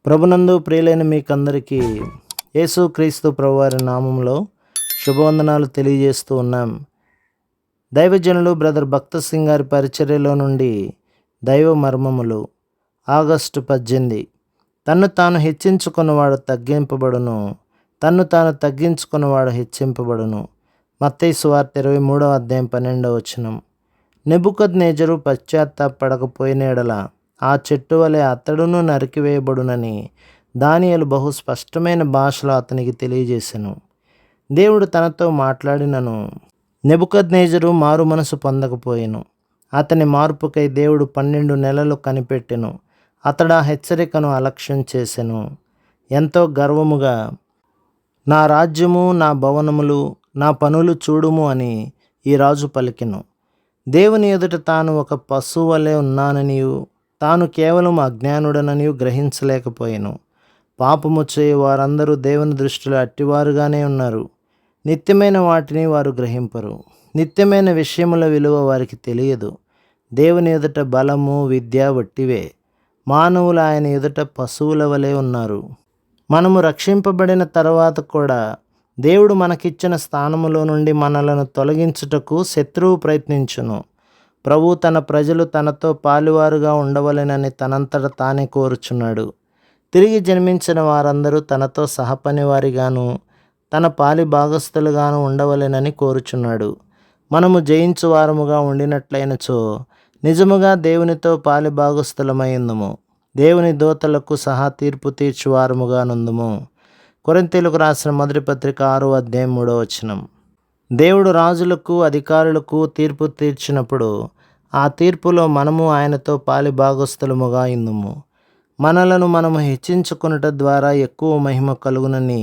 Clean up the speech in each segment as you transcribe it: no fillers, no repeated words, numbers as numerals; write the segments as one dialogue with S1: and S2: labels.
S1: ప్రభునందు ప్రియులైన మీకందరికీ యేసుక్రీస్తు ప్రభువారి నామంలో శుభవందనాలు తెలియజేస్తూ ఉన్నాం. దైవజనులు బ్రదర్ భక్త సింగ్ గారి పరిచర్యలో నుండి దైవ మర్మములు ఆగస్టు 18. తన్ను తాను హెచ్చించుకున్నవాడు తగ్గింపబడును, తన్ను తాను తగ్గించుకున్నవాడు హెచ్చింపబడును. మత్తయి సువార్త 23:12. నెబుకద్నెజరు పశ్చాత్తాపడకపోయిన ఎడల ఆ చెట్టు వలె అతడును నరికివేయబడునని దానియేలు బహు స్పష్టమైన భాషలో అతనికి తెలియజేసెను. దేవుడు తనతో మాట్లాడినను నెబుకద్నెజరు మారు మనసు పొందకపోయెను. అతని మార్పుకై దేవుడు 12 నెలలు కనిపెట్టెను. అతడు ఆ హెచ్చరికను అలక్ష్యం చేసెను. ఎంతో గర్వముగా, నా రాజ్యము, నా భవనములు, నా పనులు చూడుము అని ఈ రాజు పలికెను. దేవుని ఎదుట తాను ఒక పశువు వలె ఉన్నాననియు, తాను కేవలం అజ్ఞానుడననియు గ్రహించలేకపోయెను. పాపము చేయు వారందరూ దేవుని దృష్టిలో అట్టివారుగానే ఉన్నారు. నిత్యమైన వాటిని వారు గ్రహింపరు. నిత్యమైన విషయముల విలువ వారికి తెలియదు. దేవుని ఎదుట బలము, విద్య వట్టివే. మానవులు ఆయన ఎదుట పశువుల వలె ఉన్నారు. మనము రక్షింపబడిన తర్వాత కూడా దేవుడు మనకిచ్చిన స్థానములో నుండి మనలను తొలగించుటకు శత్రువు ప్రయత్నించును. ప్రభు తన ప్రజలు తనతో పాలువారుగా ఉండవలెనని తనంతట తానే కోరుచున్నాడు. తిరిగి జన్మించిన వారందరూ తనతో సహపనివారిగాను తన పాలి భాగస్థులుగాను ఉండవలెనని కోరుచున్నాడు. మనము జయించు వారముగా ఉండినట్లయినచో నిజముగా దేవునితో పాలి భాగస్థులమైందుము, దేవుని దూతలకు సహా తీర్పు తీర్చువారముగా నుందుము. కొరింథీయులకు రాసిన మొదటి పత్రిక 6:3. దేవుడు రాజులకు, అధికారులకు తీర్పు తీర్చినప్పుడు ఆ తీర్పులో మనము ఆయనతో పాలి భాగస్థులముగా ఇందుము. మనలను మనము హెచ్చించుకొనుట ద్వారా ఎక్కువ మహిమ కలుగునని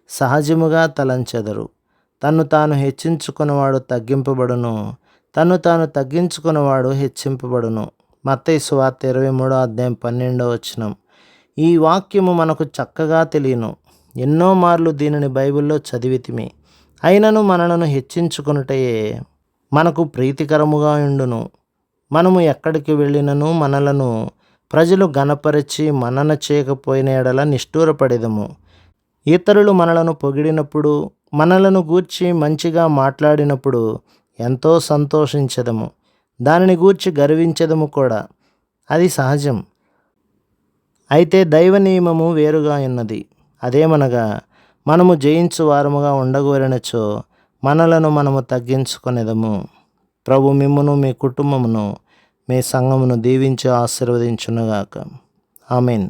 S1: సహజముగా తలంచెదరు. తన్ను తాను హెచ్చించుకున్నవాడు తగ్గింపబడును, తన్ను తాను తగ్గించుకున్నవాడు హెచ్చింపబడును. మత్తయి సువార్త 23:12. ఈ వాక్యము మనకు చక్కగా తెలియను. ఎన్నో మార్లు దీనిని బైబిల్లో చదివితిమి. అయినను మనలను హెచ్చించుకొనుటయే మనకు ప్రీతికరముగా ఉండును. మనము ఎక్కడికి వెళ్ళినను మనలను ప్రజలు గణపరచి మనన చేయకపోయిన ఎడల నిష్ఠూరపడెదము. ఇతరులు మనలను పొగిడినప్పుడు, మనలను గూర్చి మంచిగా మాట్లాడినప్పుడు ఎంతో సంతోషించెదము. దానిని గూర్చి గర్వించెదము కూడా. అది సహజం. అయితే దైవ నియమము వేరుగా ఉన్నది. అదేమనగా, మనము జయించు వారముగా ఉండగోరినచో మనలను మనము తగ్గించుకొనేదము. ప్రభు మిమ్మును, మీ కుటుంబమును, మీ సంఘమును దీవించి ఆశీర్వదించునుగాక. ఆమేన్.